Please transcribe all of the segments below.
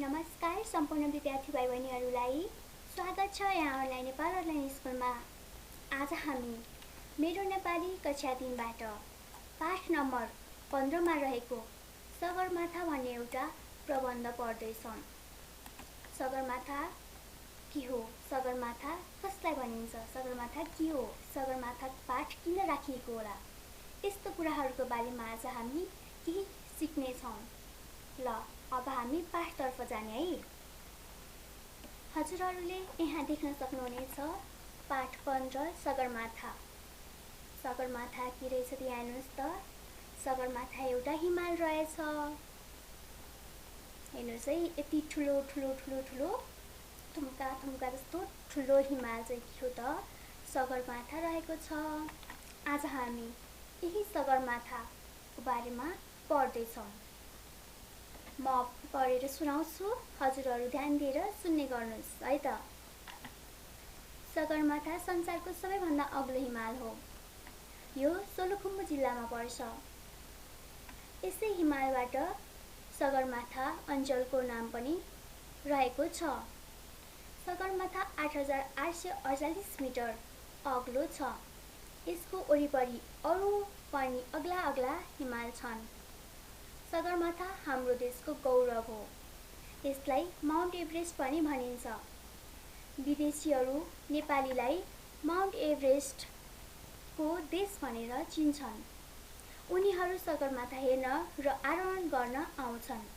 नमस्कार सम्पूर्ण विद्यार्थी भाइ बहिनीहरूलाई स्वागत छ यहाँहरूलाई नेपाल अनलाइन स्कुलमा। आज हामी मेरो नेपाली कक्षा 3 बाट पाठ नम्बर 15 मा रहेको सगरमाथा भन्ने एउटा प्रबन्ध पढ्दैछौँ। सगरमाथा के हो? सगरमाथा कसलाई भनिन्छ? सगरमाथा के हो? सगरमाथा पाठ किन राखिएको होला? यस्तो कुराहरूको बारेमा आज हामी केही सिक्नेछौँ। ल अब हामी पाठतर्फ जाने है। हजुरहरूले यहाँ देख्न सक्नुहुनेछ पाठ 15 सगरमाथा। सगरमाथा के रहेछ त हेर्नुहोस् त। सगरमाथा एउटा हिमाल रहेछ। हेर्नुहोस् है, यति ठुलो ठुलो ठुलो ठुलो थुम्का थुम्का जस्तो ठुलो हिमाल चाहिँ के हो त? सगरमाथा रहेको छ। आज हामी यही सगरमाथाको बारेमा पढ्दैछौँ। म पढेर सुनाउँछु, हजुरहरू ध्यान दिएर सुन्ने गर्नुहोस् है त। सगरमाथा संसारको सबैभन्दा अग्लो हिमाल हो। यो सोलुखुम्बु जिल्लामा पर्छ। यसै हिमालबाट सगरमाथा अञ्चलको नाम पनि रहेको छ। सगरमाथा 8848 मिटर अग्लो छ। यसको वरिपरि अरू पनि अग्ला अग्ला हिमाल छन्। सगरमाथा हाम्रो देशको गौरव हो। यसलाई माउन्ट एभरेस्ट पनि भनिन्छ। विदेशीहरू नेपालीलाई माउन्ट एभरेस्टको देश भनेर चिन्छन्। उनीहरू सगरमाथा हेर्न र आरोहण गर्न आउँछन्।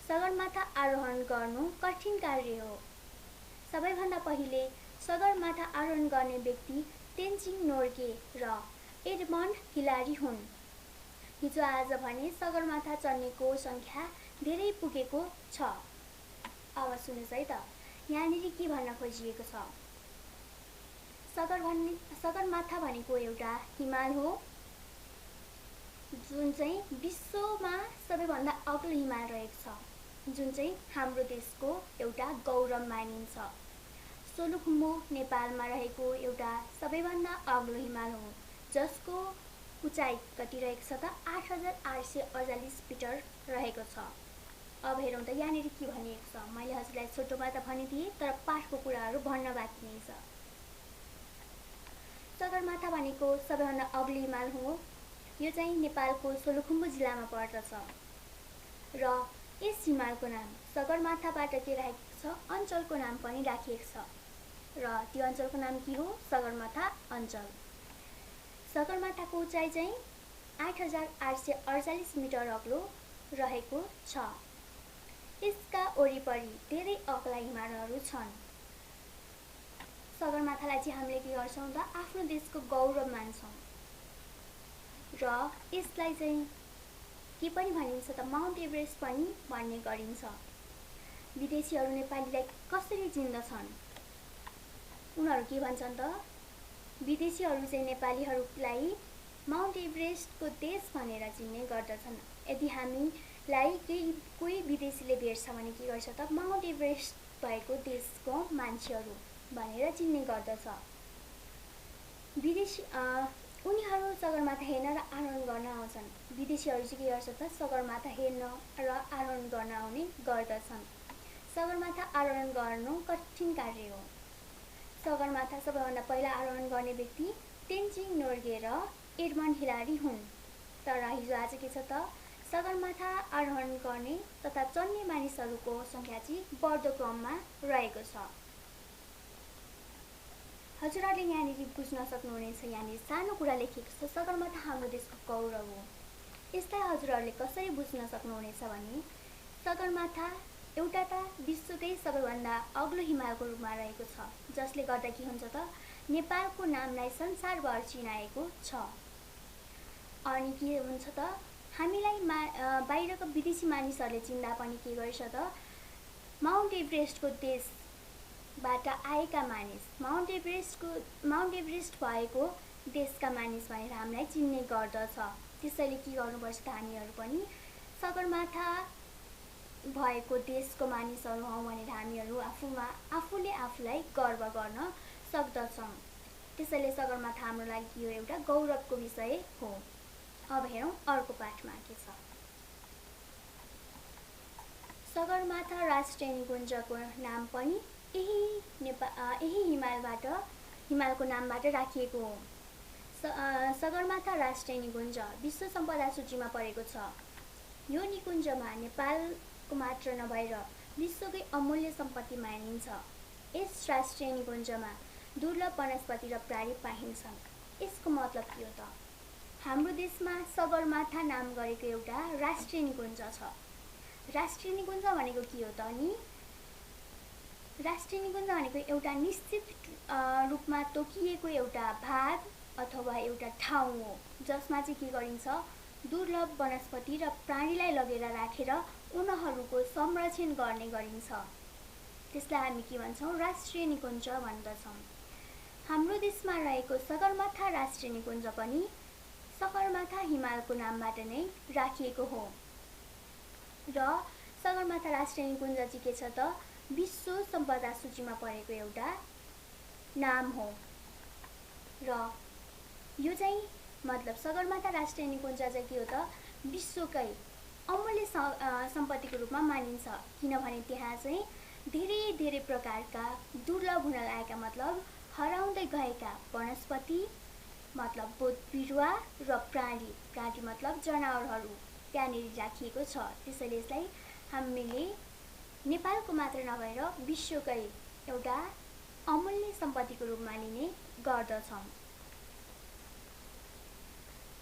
सगरमाथा आरोहण गर्नु कठिन कार्य हो। सबैभन्दा पहिले सगरमाथा आरोहण गर्ने व्यक्ति तेन्जिङ नोर्गे र एडमन्ड हिलारी हुन्। हिजो आज भने सगरमाथा चढ्नेको सङ्ख्या धेरै पुगेको छ। अब सुन्नुहोस् है त, यहाँनिर के भन्न खोजिएको छ। सगरमाथा भनेको एउटा हिमाल हो जुन चाहिँ विश्वमा सबैभन्दा अग्लो हिमाल रहेको छ, जुन चाहिँ हाम्रो देशको एउटा गौरव मानिन्छ। सोलुखुम्बु नेपालमा रहेको एउटा सबैभन्दा अग्लो हिमाल हो, जसको उचाइ कति रहेको छ त? 8848 मिटर रहेको छ। अब हेरौँ त यहाँनिर के भनिएको छ। मैले हजुरलाई छोटोमा त भनिदिएँ, तर पाठको कुराहरू भन्न बाँकी नै छ। सगरमाथा भनेको सबैभन्दा अग्लो हिमाल हो। यो चाहिँ नेपालको सोलुखुम्बु जिल्लामा पर्दछ र यस हिमालको नाम सगरमाथाबाट के राखेको छ? अञ्चलको नाम पनि राखिएको छ र त्यो अञ्चलको नाम के हो? सगरमाथा अञ्चल। सगरमाथाको उचाइ चाहिँ 8848 मिटर अग्लो रहेको छ। यसका वरिपरि धेरै अग्ला हिमालहरू छन्। सगरमाथालाई चाहिँ हामीले के गर्छौँ त? आफ्नो देशको गौरव मान्छौँ र यसलाई चाहिँ के पनि भनिन्छ त? माउन्ट एभरेस्ट पनि भन्ने गरिन्छ। विदेशीहरू नेपालीलाई कसरी चिन्दछन्? उनीहरू के भन्छन् त? विदेशीहरू चाहिँ नेपालीहरूलाई माउन्ट एभरेस्टको देश भनेर चिन्ने गर्दछन्। यदि हामीलाई कोही विदेशीले भेट्छ भने के गर्छ त? माउन्ट एभरेस्ट भएको देशको मान्छेहरू भनेर चिन्ने गर्दछ। उनीहरू सगरमाथा हेर्न र आरोहण गर्न आउँछन्। विदेशीहरू चाहिँ के गर्छ त? सगरमाथा हेर्न र आरोहण गर्न आउने गर्दछन्। सगरमाथा आरोहण गर्नु कठिन कार्य हो। सगरमाथा सबैभन्दा पहिला आरोहण गर्ने व्यक्ति तेन्जिङ नोर्गे र एडमन्ड हिलारी हुन्। तर हिजो आज के छ त? सगरमाथा आरोहण गर्ने तथा चढ्ने मानिसहरूको सङ्ख्या चाहिँ बढ्दो क्रममा रहेको छ। हजुरहरूले यहाँनिर बुझ्न सक्नुहुनेछ। यहाँनिर सानो कुरा लेखेको छ, सगरमाथा हाम्रो देशको गौरव हो। यसलाई हजुरहरूले कसरी बुझ्न सक्नुहुनेछ भने सगरमाथा एउटा त विश्वकै सबैभन्दा अग्लो हिमालको रूपमा रहेको छ, जसले गर्दा के हुन्छ त? नेपालको नामलाई संसारभर चिनाएको छ। अनि के हुन्छ त? हामीलाई बाहिरको विदेशी मानिसहरूले चिन्दा पनि के गर्छ त? माउन्ट एभरेस्टको देशबाट आएका मानिस, माउन्ट एभरेस्ट भएको देशका मानिस भनेर हामीलाई चिन्ने गर्दछ। त्यसैले के गर्नुपर्छ त? हामीहरू पनि सगरमाथा भएको देशको मानिसहरू हौँ भनेर हामीहरू आफूले आफूलाई गर्व गर्न सक्दछौँ। त्यसैले सगरमाथा हाम्रो लागि यो एउटा गौरवको विषय हो। अब हेरौँ अर्को पाठमा के छ। सगरमाथा राष्ट्रिय निकुञ्जको नाम पनि यही हिमालको नामबाट राखिएको हो। सगरमाथा राष्ट्रिय निकुञ्ज विश्व सम्पदा सूचीमा परेको छ। यो निकुञ्जमा नेपालको मात्र नभएर विश्वकै अमूल्य सम्पत्ति मानिन्छ। यस राष्ट्रिय निकुञ्जमा दुर्लभ वनस्पति र प्राणी पाइन्छन्। यसको मतलब के हो त? हाम्रो देशमा सगरमाथा नाम गरेको एउटा राष्ट्रिय निकुञ्ज छ। राष्ट्रिय निकुञ्ज भनेको के हो त नि? राष्ट्रिय निकुञ्ज भनेको एउटा निश्चित रूपमा तोकिएको एउटा भाग अथवा एउटा ठाउँ हो जसमा चाहिँ के गरिन्छ, दुर्लभ वनस्पति र प्राणीलाई लगेर राखेर उनीहरूको संरक्षण गर्ने गरिन्छ। त्यसलाई हामी के भन्छौँ? राष्ट्रिय निकुञ्ज भन्दछौँ। हाम्रो देशमा रहेको सगरमाथा राष्ट्रिय निकुञ्ज पनि सगरमाथा हिमालको नामबाट नै राखिएको हो र सगरमाथा राष्ट्रिय निकुञ्ज चाहिँ के छ त? विश्व सम्पदा सूचीमा परेको एउटा नाम हो र यो चाहिँ मतलब सगरमाथा राष्ट्रिय निकुञ्ज चाहिँ के हो त? विश्वकै अमूल्य सम्पत्तिको रूपमा मानिन्छ। किनभने त्यहाँ चाहिँ धेरै प्रकारका दुर्लभ हुन लागेका मतलब हराउँदै गएका वनस्पति मतलब बोट बिरुवा र प्राणी मतलब जनावरहरू त्यहाँनिर राखिएको छ। त्यसैले यसलाई हामीले नेपालको मात्र नभएर विश्वकै एउटा अमूल्य सम्पत्तिको रूपमा लिने गर्दछौँ।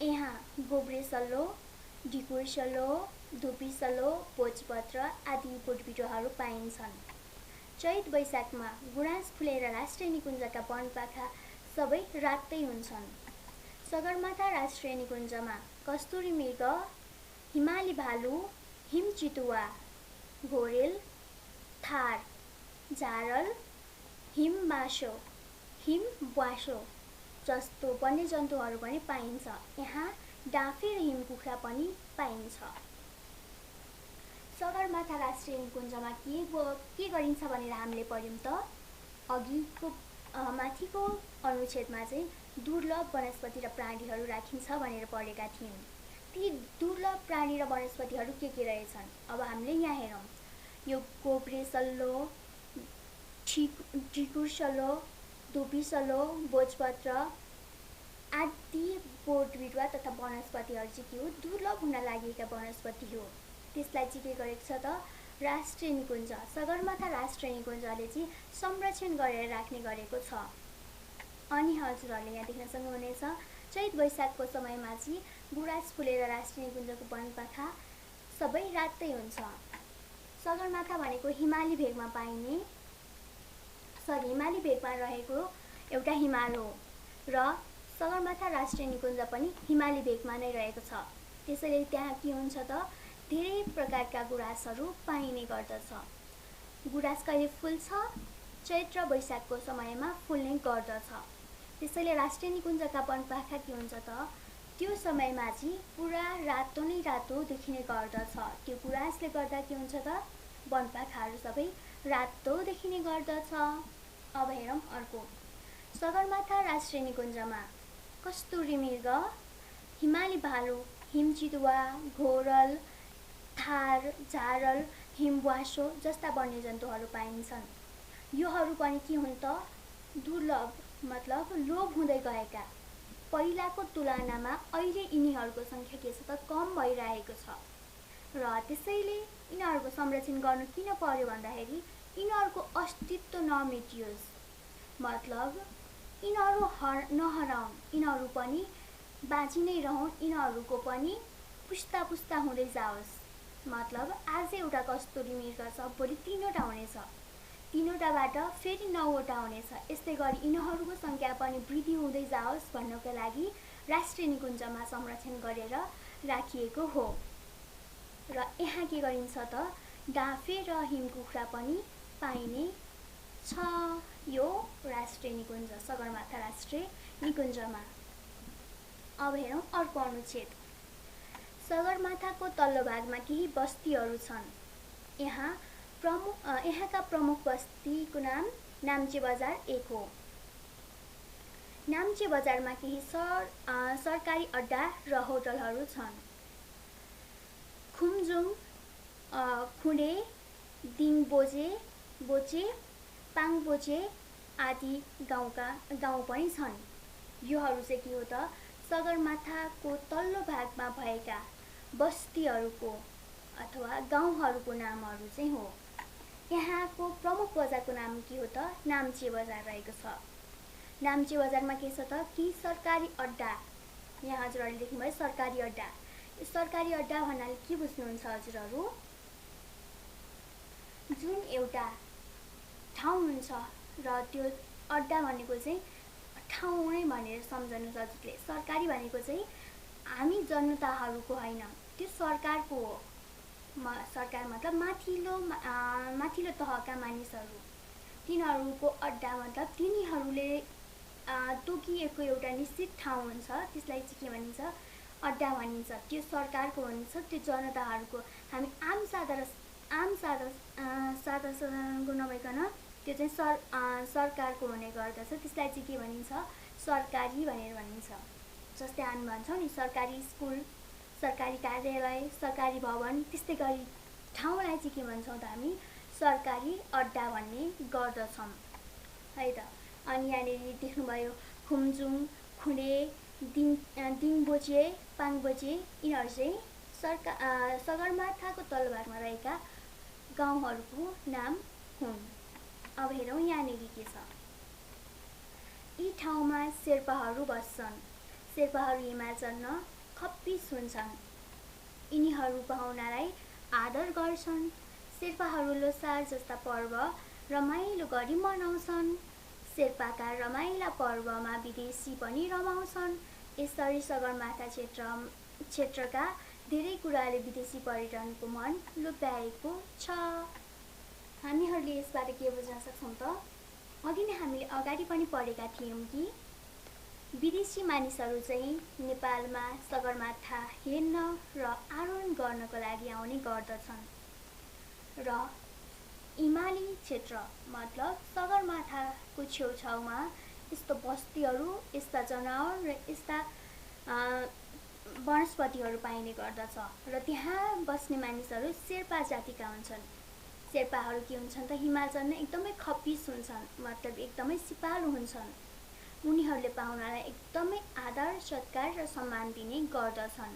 यहाँ गोब्रेसल्लो, ढिकुरसल्लो, धुपीसल्लो, भोजपत्र आदि बोटबिरुवाहरू पाइन्छन्। चैत वैशाखमा गुराँस फुलेर राष्ट्रिय निकुञ्जका वनपाखा सबै रातै हुन्छन्। सगरमाथा राष्ट्रिय निकुञ्जमा कस्तुरी मृग, हिमाली भालु, हिमचितुवा, घोरेल, थार, झारल, हिमब्वाँसो जस्तो वन्यजन्तुहरू पनि पाइन्छ। यहाँ डाँफे र हिमकुखुरा पनि पाइन्छ। सगरमाथा राष्ट्रिय निकुञ्जमा के गरिन्छ भनेर हामीले पढ्यौँ त? अघिको माथिको अनुच्छेदमा चाहिँ दुर्लभ वनस्पति र प्राणीहरू राखिन्छ भनेर पढेका थियौँ। ती दुर्लभ प्राणी र वनस्पतिहरू के रहेछन्? अब हामीले यहाँ हेरौँ। यो गोब्रेसल्लो, ढिकुरसल्लो, धुपीसल्लो, भोजपत्र आदि बोट बिरुवा तथा वनस्पतिहरू चाहिँ के हो? दुर्लभ हुन लागेका वनस्पति हो। त्यसलाई चाहिँ के गरेको छ त? राष्ट्रिय निकुञ्ज सगरमाथा राष्ट्रिय निकुञ्जले चाहिँ संरक्षण गरेर राख्ने गरेको छ। अनि हजुरहरूले यहाँ देख्न सक्नुहुनेछ चैत वैशाखको समयमा चाहिँ गुराँस फुलेर राष्ट्रिय निकुञ्जको वनपाखा सबै रातै हुन्छ। सगरमाथा भनेको हिमाली भेगमा रहेको एउटा हिमाल हो र सगरमाथा राष्ट्रिय निकुञ्ज पनि हिमाली भेगमा नै रहेको छ। त्यसैले त्यहाँ के हुन्छ त? धेरै प्रकारका गुराँसहरू पाइने गर्दछ। गुराँस कहिले फुल्छ? चैत र वैशाखको समयमा फुल्ने गर्दछ। त्यसैले राष्ट्रिय निकुञ्जका वनपाखा के हुन्छ त? त्यो समयमा चाहिँ पुरा रातो नै रातो देखिने गर्दछ। त्यो गुराँसले गर्दा के हुन्छ त? वनपाखाहरू सबै रातो देखिने गर्दछ। अब हेरौँ अर्को। सगरमाथा राष्ट्रिय निकुञ्जमा कस्तुरी मृग, हिमाली भालु, हिमचितुवा, घोरल, थार, झारल, हिमब्वाँसो जस्ता वन्यजन्तुहरू पाइन्छन्। योहरू पनि के हुन् त? दुर्लभ मतलब लोप हुँदै गएका। पहिलाको तुलनामा अहिले यिनीहरूको सङ्ख्या के छ त? कम भइरहेको छ र त्यसैले यिनीहरूको संरक्षण गर्नु किन पर्यो भन्दाखेरि यिनीहरूको अस्तित्व नमेटियोस्, मतलब यिनीहरू नहराउन्, यिनीहरू पनि बाँची नै रहन्, यिनीहरूको पनि पुस्ता हुँदै जाओस्। मतलब आज एउटा कस्तुरी मृग छ, भोलि 3वटा हुनेछ, 3वटाबाट फेरि 9वटा हुनेछ। यस्तै गरी यिनीहरूको सङ्ख्या पनि वृद्धि हुँदै जाओस् भन्नको लागि राष्ट्रिय निकुञ्जमा संरक्षण गरेर राखिएको हो। र यहाँ के गरिन्छ त? डाँफे र हिमकुखुरा पनि पाइने छ यो राष्ट्रिय निकुञ्ज सगरमाथा राष्ट्रिय निकुञ्जमा। अब हेरौँ अर्को अनुच्छेद। सगरमाथाको तल्लो भागमा केही बस्तीहरू छन्। यहाँका प्रमुख बस्तीको नाम नाम्चे बजार एक हो। नाम्चे बजारमा केही सरकारी अड्डा र होटलहरू छन्। खुम्जुङ, खुँडे, दिङबोचे बोचे पाङबोचे आदि गाउँ पनि छन्। योहरू चाहिँ के हो त सगरमाथाको तल्लो भागमा भएका बस्तीहरूको अथवा गाउँहरूको नामहरू चाहिँ हो। यहाँको प्रमुख बजारको नाम के हो त नाम्चे बजार रहेको छ। नाम्चे बजारमा के छ त कि सरकारी अड्डा, यहाँ हजुरहरूले देख्नुभयो सरकारी अड्डा। सरकारी अड्डा भन्नाले के बुझ्नुहुन्छ हजुरहरू? जुन एउटा ठाउँ हुन्छ र त्यो अड्डा भनेको चाहिँ ठाउँ नै भनेर सम्झनु हजुरले। सरकारी भनेको चाहिँ हामी जनताहरूको होइन, त्यो सरकारको हो। सरकार मतलब माथिल्लो तहका मानिसहरू, तिनीहरूको अड्डा मतलब तिनीहरूले तोकिएको एउटा निश्चित ठाउँ हुन्छ, त्यसलाई चाहिँ के भनिन्छ? अड्डा भनिन्छ। त्यो सरकारको भनिन्छ, त्यो जनताहरूको। हामी आम साधारणको नभइकन त्यो चाहिँ सरकारको हुने गर्दछ। त्यसलाई चाहिँ के भनिन्छ? सरकारी भनेर भनिन्छ। जस्तै हामी भन्छौँ नि सरकारी स्कुल, सरकारी कार्यालय, सरकारी भवन, त्यस्तै गरी ठाउँलाई चाहिँ के भन्छौँ त हामी? सरकारी अड्डा भन्ने गर्दछौँ है त। अनि यहाँनिर देख्नुभयो खुम्जुङ, खुँडे, दिङबोचे, पाङबोचे, यिनीहरू चाहिँ सगरमाथाको तल्लोभागमा रहेका गाउँहरूको नाम हुन्। अब हेरौँ यहाँनिर के छ। यी ठाउँमा शेर्पाहरू बस्छन्। शेर्पाहरू हिमाल चढ्न खप्पिस हुन्छन्। यिनीहरू पाहुनालाई आदर गर्छन्। शेर्पाहरू लोसार जस्ता पर्व रमाइलो गरी मनाउँछन्। शेर्पाका रमाइला पर्वमा विदेशी पनि रमाउँछन्। यसरी सगरमाथा क्षेत्रका धेरै कुराले विदेशी पर्यटनको मन लोभ्याएको छ। हामीहरूले यसबाट के बुझ्न सक्छौँ त? अघि नै हामीले अगाडि पनि पढेका थियौँ कि विदेशी मानिसहरू चाहिँ नेपालमा सगरमाथा हेर्न र आरोहण गर्नको लागि आउने गर्दछन् र हिमाली क्षेत्र मतलब सगरमाथाको छेउछाउमा यस्तो बस्तीहरू, यस्ता जनावर र यस्ता वनस्पतिहरू पाइने गर्दछ र त्यहाँ बस्ने मानिसहरू शेर्पा जातिका हुन्छन्। शेर्पाहरू के हुन्छन् त हिमाल चढ्न एकदमै खप्पिस हुन्छन्, मतलब एकदमै सिपालु हुन्छन्। उनीहरूले पाहुनालाई एकदमै आदर सत्कार र सम्मान दिने गर्दछन्।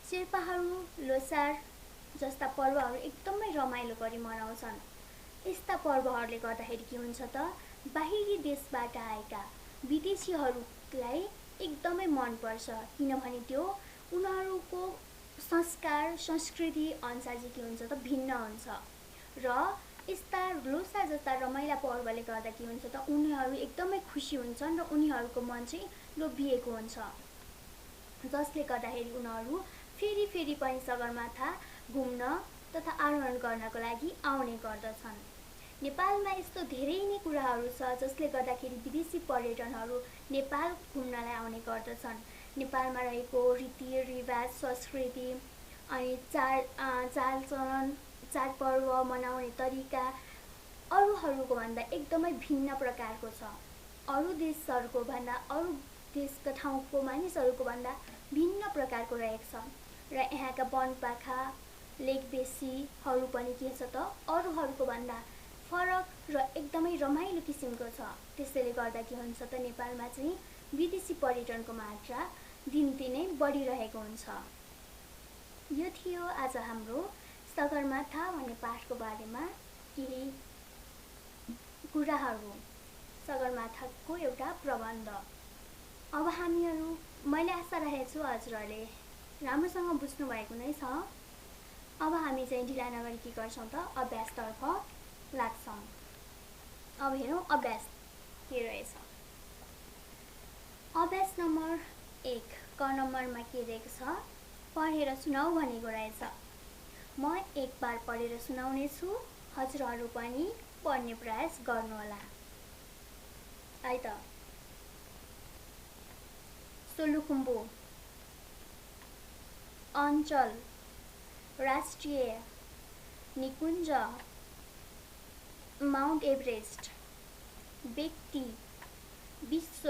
शेर्पाहरू लोसार जस्ता पर्वहरू एकदमै रमाइलो गरी मनाउँछन्। यस्ता पर्वहरूले गर्दाखेरि के हुन्छ त बाहिरी देशबाट आएका विदेशीहरूलाई एकदमै मनपर्छ, किनभने त्यो उनीहरूको संस्कार संस्कृति अनुसार चाहिँ के हुन्छ त भिन्न हुन्छ र यस्ता लोसार जस्ता रमाइला पर्वले गर्दा के हुन्छ त उनीहरू एकदमै खुसी हुन्छन् र उनीहरूको मन चाहिँ लोभिएको हुन्छ, जसले गर्दाखेरि उनीहरू फेरि फेरि पनि सगरमाथा घुम्न तथा आरोहण गर्नको लागि आउने गर्दछन्। नेपालमा यस्तो धेरै नै कुराहरू छ जसले गर्दाखेरि विदेशी पर्यटनहरू नेपाल घुम्नलाई आउने गर्दछन्। नेपालमा रहेको रीतिरिवाज, संस्कृति अनि चालचलन, चाडपर्व मनाउने तरिका अरूहरूको भन्दा एकदमै भिन्न प्रकारको छ। अरू देशहरूको भन्दा, अरू देशका ठाउँको मानिसहरूको भन्दा भिन्न प्रकारको रहेको छ र यहाँका वनपाखा, लेकबेसीहरू पनि के छ त अरूहरूको भन्दा फरक र एकदमै रमाइलो किसिमको छ। त्यसैले गर्दा के हुन्छ त नेपालमा चाहिँ विदेशी पर्यटनको मात्रा दिनदिनै बढिरहेको हुन्छ। यो थियो आज हाम्रो सगरमाथा भन्ने पाठको बारेमा केही कुराहरू, सगरमाथाको एउटा प्रबन्ध। अब हामीहरू, मैले आशा राखेको छु हजुरहरूले राम्रोसँग बुझ्नु भएको नै छ। अब हामी चाहिँ ढिला नगरी के गर्छौँ त अभ्यासतर्फ लाग्छौँ। अब हेरौँ अभ्यास के रहेछ। अभ्यास नम्बर 1 क नम्बरमा के दिएको छ? पढेर सुनाऊ भनेको रहेछ। म एक बार पढेर सुनाउने छु, हजुरहरू पनि पढ्ने प्रयास गर्नुहोला है त। सोलुखुम्बु अञ्चल राष्ट्रिय निकुञ्ज माउन्ट एभरेस्ट व्यक्ति विश्व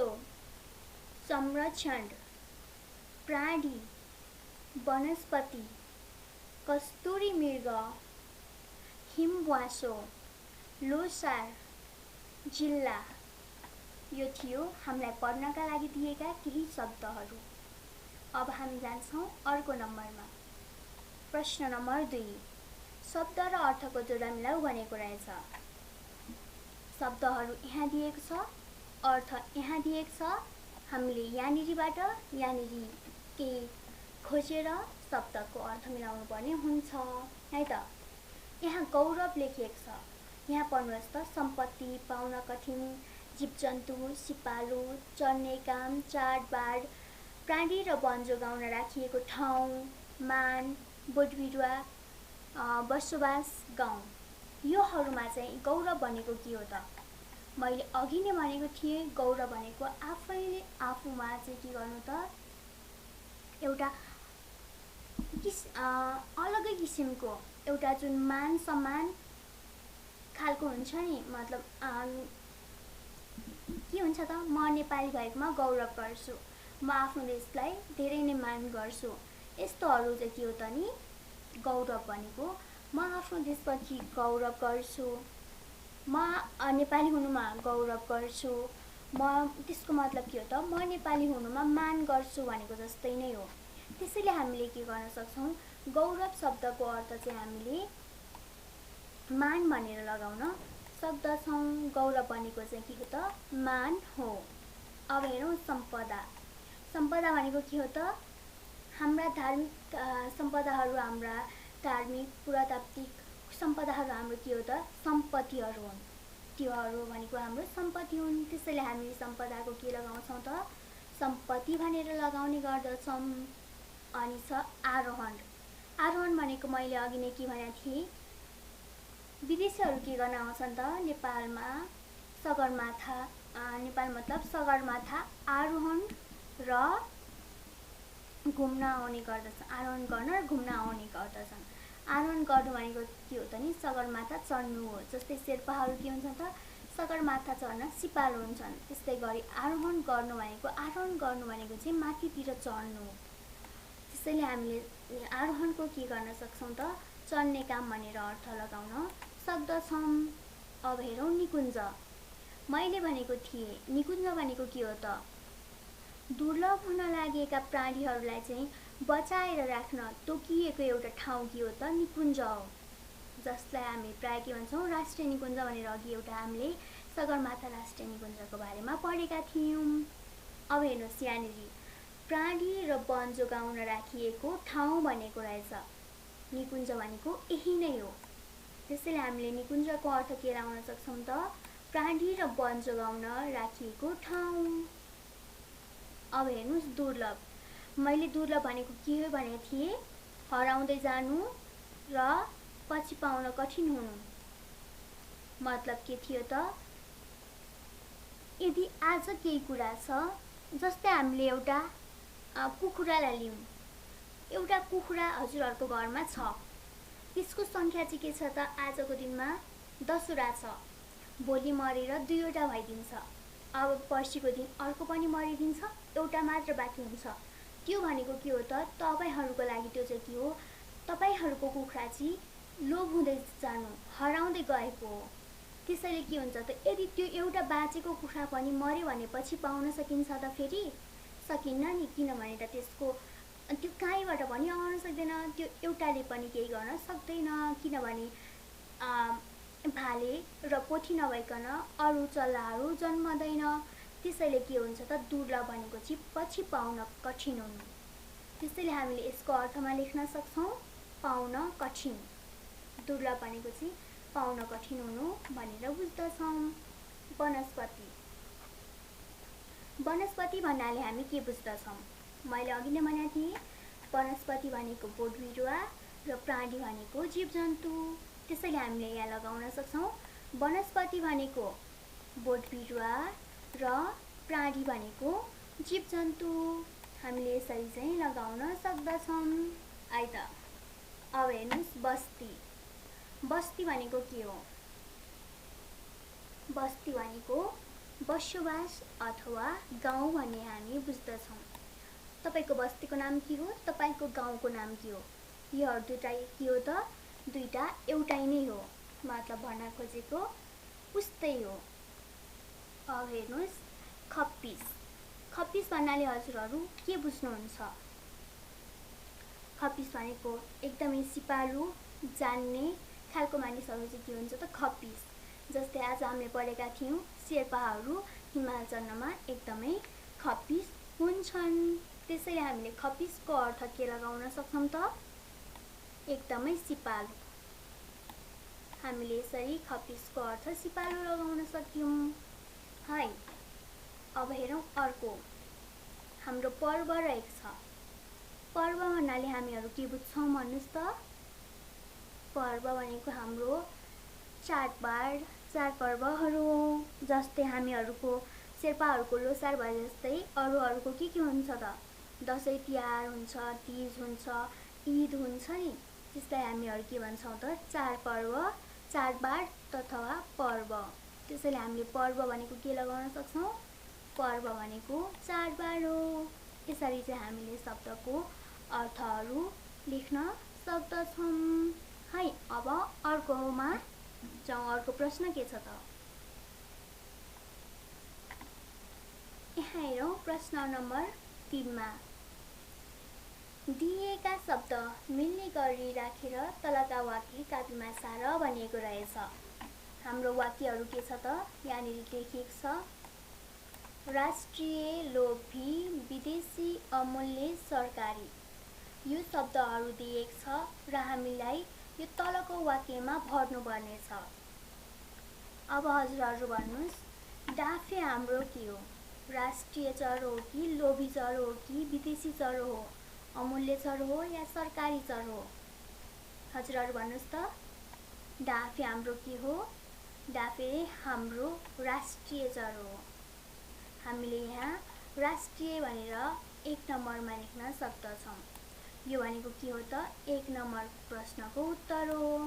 संरक्षण प्राणी वनस्पति कस्तुरी मृग ब्वासो, लोसार, जिल्ला। यो थियो हामीलाई पढ्नका लागि दिएका केही शब्दहरू। अब हामी जान्छौँ अर्को नम्बरमा। प्रश्न नम्बर 2, शब्द र अर्थको जोडा मिलाऊ भनेको रहेछ। शब्दहरू यहाँ दिएको छ, अर्थ यहाँ दिएको छ। हामीले यहाँनिरबाट यहाँनिर केही खोजेर शब्दको अर्थ मिलाउनु पर्ने हुन्छ है त। यहाँ गौरव लेखिएको छ। यहाँ पढ्नुहोस् त, सम्पत्ति, पाउन कठिन, जीवजन्तु, सिपालु, चढ्ने काम, चाडबाड, प्राणी र वन जोगाउन राखिएको ठाउँ, मान, बोटबिरुवा, बसोबास, गाउँ। योहरूमा चाहिँ गौरव भनेको के हो त? मैले अघि नै भनेको थिएँ, गौरव भनेको आफूमा चाहिँ के गर्नु त, एउटा अलगै किसिमको एउटा जुन मान सम्मान खालको हुन्छ नि। मतलब के हुन्छ त, म नेपाली भएकोमा गौरव गर्छु, म आफ्नो देशलाई धेरै नै मान गर्छु। यस्तोहरू चाहिँ के हो त नि गौरव भनेको। म आफ्नो देशप्रति गौरव गर्छु, म नेपाली हुनुमा गौरव गर्छु, म त्यसको मतलब के हो त, म नेपाली हुनुमा मान गर्छु भनेको जस्तै नै हो। त्यसैले हामीले के गर्न सक्छौँ, गौरव शब्दको अर्थ चाहिँ हामीले मान भनेर लगाउन सक्दछौँ। गौरव भनेको चाहिँ के हो त, मान हो। अब हेरौँ सम्पदा। सम्पदा भनेको के हो त, हाम्रा धार्मिक सम्पदाहरू, हाम्रा धार्मिक पुरातात्विक सम्पदाहरू हाम्रो के हो त, सम्पत्तिहरू हुन्। त्योहरू भनेको हाम्रो सम्पत्ति हुन्। त्यसैले हामीले सम्पदाको के लगाउँछौँ त, सम्पत्ति भनेर लगाउने गर्दछौँ। अनि छ आरोहण। आरोहण भनेको मैले अघि नै के भनेको थिएँ, विदेशीहरू के गर्न आउँछन् त नेपालमा, सगरमाथा, नेपाल मतलब सगरमाथा आरोहण र घुम्न आउने गर्दछन्। आरोहण गर्न र घुम्न आउने गर्दछन्। आरोहण गर्नु भनेको के हो त नि, सगरमाथा चढ्नु हो। जस्तै शेर्पाहरू के हुन्छ त, सगरमाथा चढ्न सिपालु हुन्छन्। त्यस्तै गरी आरोहण गर्नु भनेको चाहिँ माथितिर चढ्नु हो। त्यसैले हामीले आरोहणको के गर्न सक्छौँ त, चढ्ने काम भनेर अर्थ लगाउन सक्दछौँ। अब हेरौँ निकुञ्ज। मैले भनेको थिएँ निकुञ्ज भनेको के हो त, दुर्लभ हुन लागेका प्राणीहरूलाई चाहिँ बचाएर राख्न तोकिएको एउटा ठाउँ के हो त, निकुञ्ज हो। जसलाई हामी प्राय के भन्छौँ, राष्ट्रिय निकुञ्ज भनेर अघि एउटा हामीले सगरमाथा राष्ट्रिय निकुञ्जको बारेमा पढेका थियौँ। अब हेर्नुहोस् यहाँनिर प्राणी र वन जोगाउन राखिएको ठाउँ भनेको रहेछ। निकुञ्ज भनेको यही नै हो। त्यसैले हामीले निकुञ्जको अर्थ के लाउन सक्छौँ त, प्राणी र वन जोगाउन राखिएको ठाउँ। अब हेर्नुहोस् दुर्लभ। मैले दुर्लभ भनेको के हो भनेको थिएँ, हराउँदै जानु र पछि पाउन कठिन हुनु। मतलब के थियो त, यदि आज केही कुरा छ, जस्तै हामीले एउटा कुखुरालाई लिउँ। एउटा कुखुरा हजुरहरूको घरमा छ, त्यसको सङ्ख्या चाहिँ के छ त, आजको दिनमा 10वटा छ, भोलि मरेर 2वटा भइदिन्छ। अब पर्सिको दिन अर्को पनि मरिदिन्छ, एउटा मात्र बाँकी हुन्छ। त्यो भनेको के हो त, तपाईँहरूको लागि त्यो चाहिँ के हो, तपाईँहरूको कुखुरा चाहिँ लोप हुँदै जानु, हराउँदै गएको हो। त्यसैले के हुन्छ त, यदि त्यो एउटा बाँचेको कुखुरा पनि मर्यो भने पछि पाउन सकिन्छ त, फेरि सकिन्न नि। किनभने त त्यसको त्यो कहीँबाट पनि आउन सक्दैन, त्यो एउटाले पनि केही गर्न सक्दैन। किनभने भाले र पोथी नभइकन अरू चल्लाहरू जन्मदैन। त्यसैले के हुन्छ त, दुर्लभ भनेको चाहिँ पछि पाउन कठिन हुनु। त्यसैले हामीले यसको अर्थमा लेख्न सक्छौँ, पाउन कठिन। दुर्लभ भनेको चाहिँ पाउन कठिन हुनु भनेर बुझ्दछौँ। वनस्पति। वनस्पति भन्नाले हामी के बुझ्दछौँ, मैले अघि नै भनेको थिएँ, वनस्पति भनेको बोटबिरुवा र प्राणी भनेको जीवजन्तु। त्यसैले हामीले यहाँ लगाउन सक्छौँ, वनस्पति भनेको बोटबिरुवा र प्राणी भनेको जीवजन्तु। हामीले यसरी चाहिँ लगाउन सक्दछौँ है त। अब हेर्नुहोस् बस्ती। बस्ती भनेको के हो, बस्ती भनेको बसोबास अथवा गाउँ भन्ने हामी बुझ्दछौँ। तपाईँको बस्तीको नाम के हो, तपाईँको गाउँको नाम के हो, योहरू दुईटा के हो त, दुईटा एउटै नै हो। मतलब भन्न खोजेको उस्तै हो। अब हेर्नुहोस् खप्पिस। खप्पिस भन्नाले हजुरहरू के बुझ्नुहुन्छ? खप्पिस भनेको एकदमै सिपालु जान्ने खालको मानिसहरू चाहिँ के हुन्छ त खप्पिस। जस्तै आज हामीले पढेका थियौँ शेर्पाहरू हिमाल चढ्नमा एकदमै खप्पिस हुन्छन्। त्यसैले हामीले खप्पिसको अर्थ के लगाउन सक्छौँ त? एकदमै सिपालु। हामीले यसरी खप्पिसको अर्थ सिपालु लगाउन सक्यौँ है। अब हेरौँ अर्को हाम्रो पर्व रहेको छ। पर्व भन्नाले हामीहरू के बुझ्छौँ भन्नुहोस् त? पर्व भनेको हाम्रो चाडपर्वहरू हो। जस्तै हामीहरूको शेर्पाहरूको लोसार भए जस्तै अरूहरूको के हुन्छ त? दसैँ तिहार हुन्छ, तीज हुन्छ, ईद हुन्छ नि। त्यसलाई हामीहरू के भन्छौँ त? चाडपर्व, चाडबाड अथवा पर्व। त्यसैले हामीले पर्व भनेको के लगाउन सक्छौँ? पर्व भनेको चाडबाड हो। यसरी चाहिँ हामीले शब्दको अर्थहरू लेख्न सक्दछौँ है। अब अर्कोमा जाउँ। अर्को प्रश्न के छ त? यहाँ हेरौँ प्रश्न नम्बर 3 मा दिएका शब्द मिल्ने गरी राखेर तलका वाक्य कापीमा सार भनिएको रहेछ। हाम्रो वाक्यहरू के छ त? यहाँनिर लेखिएको छ राष्ट्रिय, लोभी, विदेशी, अमूल्य, सरकारी। यो शब्दहरू दिएको छ र हामीलाई यो तलको वाक्यमा भर्नुपर्ने छ। अब हजुरहरू भन्नुहोस् डाफे हाम्रो के हो? राष्ट्रिय चरो हो कि लोभी चरो हो कि विदेशी चरो हो, अमूल्य चरो हो या सरकारी चरो हो? हजुरहरू भन्नुहोस् त। डाफे हाम्रो के हो? डाफे हाम्रो राष्ट्रिय चरो हो। हामीले यहाँ राष्ट्रिय भनेर 1 नम्बरमा लेख्न सक्दछौँ। यो भनेको के हो त? 1 नम्बर प्रश्नको उत्तर हो।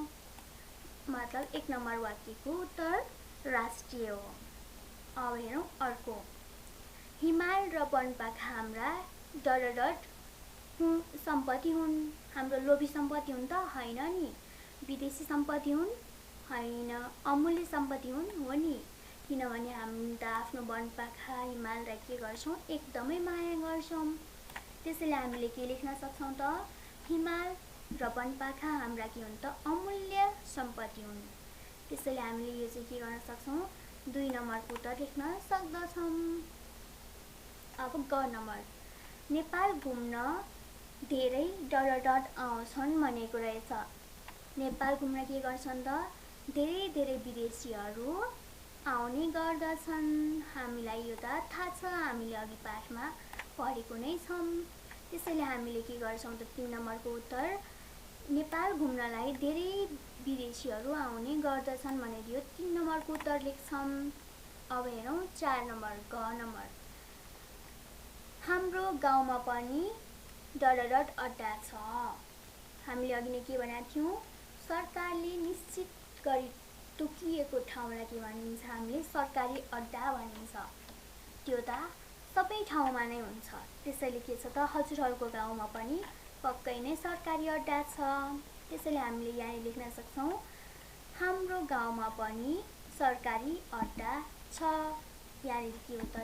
मतलब 1 नम्बर वाक्यको उत्तर राष्ट्रिय हो। अब हेरौँ अर्को हिमाल र वनपाखा हाम्रा डरडट सम्पत्ति हुन्। हाम्रो लोभी सम्पत्ति हुन् त? होइन नि। विदेशी सम्पत्ति हुन्? होइन। अमूल्य सम्पत्ति हुन्? हो नि। किनभने हामी त आफ्नो वनपाखा हिमाललाई के गर्छौँ? एकदमै माया गर्छौँ। त्यसैले हामीले के लेख्न सक्छौँ त? हिमाल र वनपाखा हाम्रा के हुन् त? अमूल्य सम्पत्ति हुन्। त्यसैले हामीले यो चाहिँ के गर्न सक्छौँ? 2 नम्बरको उत्तर लेख्न सक्दछौँ। अब ग नम्बर नेपाल घुम्न धेरै डरडट आउँछन् भनेको रहेछ। नेपाल घुम्न के गर्छन् त? धेरै विदेशीहरू आउने गर्दछन्। हामीलाई यो त थाहा छ, हामीले अघि पाठमा पढेको नै छौँ। त्यसैले हामीले के गर्छौँ त? 3 नम्बरको उत्तर नेपाल घुम्नलाई धेरै विदेशीहरू आउने गर्दछन् भनेर यो 3 नम्बरको उत्तर लेख्छौँ। अब हेरौँ 4 नम्बर ग नम्बर हाम्रो गाउँमा पनि डरडट अड्डा छ। हामीले अघि नै के भनेका थियौँ? सरकारले निश्चित गरी तोकिएको ठाउँलाई के भनिन्छ? हामीले सरकारी अड्डा भनिन्छ। त्यो त सबै ठाउँमा नै हुन्छ। त्यसैले के छ त? हजुरहरूको गाउँमा पनि पक्कै नै सरकारी अड्डा छ। त्यसैले हामीले यहाँ लेख्न सक्छौँ हाम्रो गाउँमा पनि सरकारी अड्डा छ। यहाँनिर के हो त?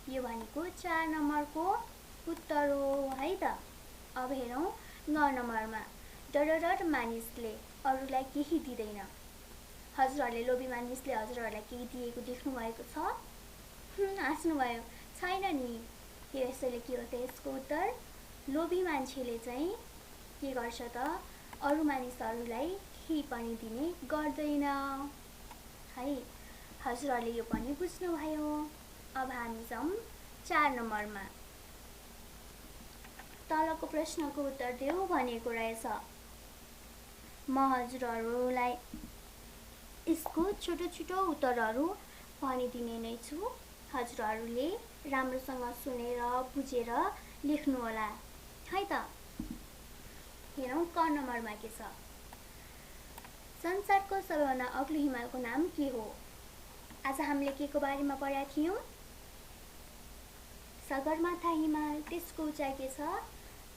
यो भनेको 4 नम्बरको उत्तर हो है त। अब हेरौँ 9 नम्बरमा डरडट मानिसले अरूलाई केही दिँदैन। हजुरहरूले लोभी मानिसले हजुरहरूलाई केही दिएको देख्नु भएको छ? हाँस्नुभयो छैन नि। यसैले के हो त? यसको उत्तर लोभी मान्छेले चाहिँ के गर्छ त? अरू मानिसहरूलाई केही पनि दिने गर्दैन है। हजुरहरूले यो पनि बुझ्नुभयो। अब हामी जाउँ 4 नम्बरमा तलको प्रश्नको उत्तर देऊ भनेको रहेछ। म हजुरहरूलाई यसको छोटो उत्तरहरू भनिदिने नै छु। हजुरहरूले राम्रोसँग सुनेर बुझेर लेख्नुहोला है त। हेरौँ क नम्बरमा के छ? संसारको सबैभन्दा अग्लो हिमालको नाम के हो? आज हामीले के को बारेमा पढेका थियौँ? सगरमाथा हिमाल। त्यसको उचाइ के छ?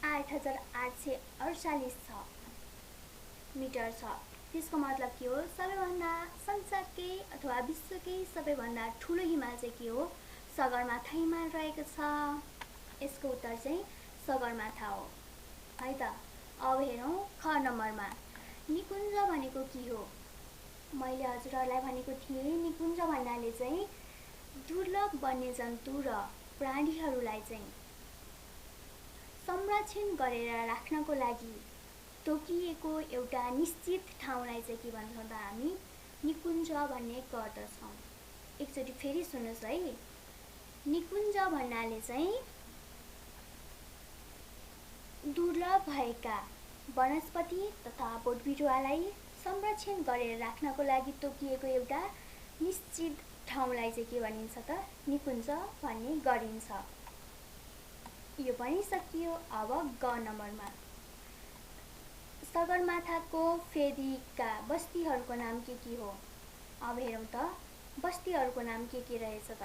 8848 मिटर छ। त्यसको मतलब के हो? सबैभन्दा संसारकै अथवा विश्वकै सबैभन्दा ठुलो हिमाल चाहिँ के हो? सगरमाथा हिमाल रहेको छ। यसको उत्तर चाहिँ सगरमाथा हो है त। अब हेरौँ ख नम्बरमा, निकुञ्ज भनेको के हो? मैले हजुरहरूलाई भनेको थिएँ निकुञ्ज भन्नाले चाहिँ दुर्लभ वन्यजन्तु र प्राणीहरूलाई चाहिँ संरक्षण गरेर राख्नको लागि तोकिएको एउटा निश्चित ठाउँलाई चाहिँ के भन्छौँ त हामी? निकुञ्ज भन्ने गर्दछौँ। एकचोटि फेरि सुन्नुहोस् है, निकुञ्ज भन्नाले चाहिँ दुर्लभ भएका वनस्पति तथा बोटबिरुवालाई संरक्षण गरेर राख्नको लागि तोकिएको एउटा निश्चित ठाउँलाई चाहिँ के भनिन्छ त? निकुञ्ज भन्ने गरिन्छ। यो पनि सकियो। अब ग नम्बरमा, सगरमाथाको फेदीका बस्तीहरूको नाम के हो? अब हेरौँ त बस्तीहरूको नाम के रहेछ त?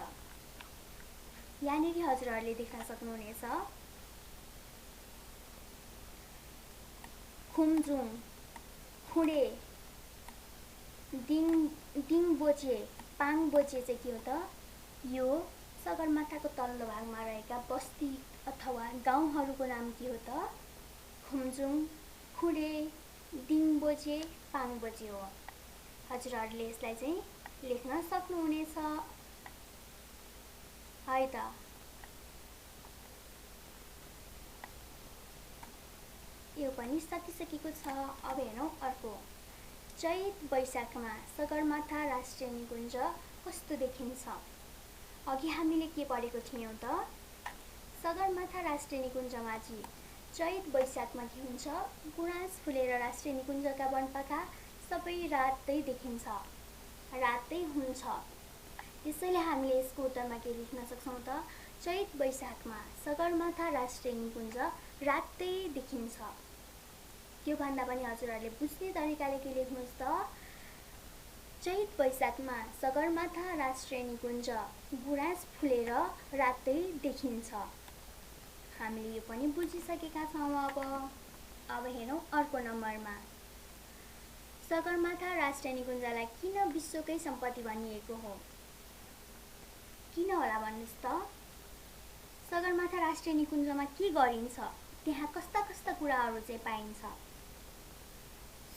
यहाँनिर हजुरहरूले देख्न सक्नुहुनेछ, खुम्जुङ, खुँडे, दिङबोचे, पाङबोचे चाहिँ के हो त? यो सगरमाथाको तल्लो भागमा रहेका बस्ती अथवा गाउँहरूको नाम के हो त? खुम्जुङ, खुँडे, दिङबोचे, पाङबोचे हो। हजुरहरूले यसलाई चाहिँ लेख्न सक्नुहुनेछ है त। यो पनि सकिसकेको छ। अब हेरौँ अर्को, चैत वैशाखमा सगरमाथा राष्ट्रिय निकुञ्ज कस्तो देखिन्छ? अघि हामीले के पढेको थियौँ त? सगरमाथा राष्ट्रिय निकुञ्जमा चाहिँ चैत वैशाखमा के हुन्छ? गुराँस फुलेर राष्ट्रिय निकुञ्जका वनपाखा सबै रातै देखिन्छ, रातै हुन्छ। त्यसैले हामीले यसको उत्तरमा के लेख्न सक्छौँ त? चैत वैशाखमा सगरमाथा राष्ट्रिय निकुञ्ज रातै देखिन्छ। त्यो भन्दा पनि हजुरहरूले बुझ्ने तरिकाले के लेख्नुहोस् त? चैत वैशाखमा सगरमाथा राष्ट्रिय निकुञ्ज गुराँस फुलेर रातै देखिन्छ। हामीले यो पनि बुझिसकेका छौँ। अब हेरौँ अर्को नम्बरमा, सगरमाथा राष्ट्रिय निकुञ्जलाई किन विश्वकै सम्पत्ति भनिएको हो? किन होला भन्नुहोस् त? सगरमाथा राष्ट्रिय निकुञ्जमा के गरिन्छ? त्यहाँ कस्ता कस्ता कुराहरू चाहिँ पाइन्छ?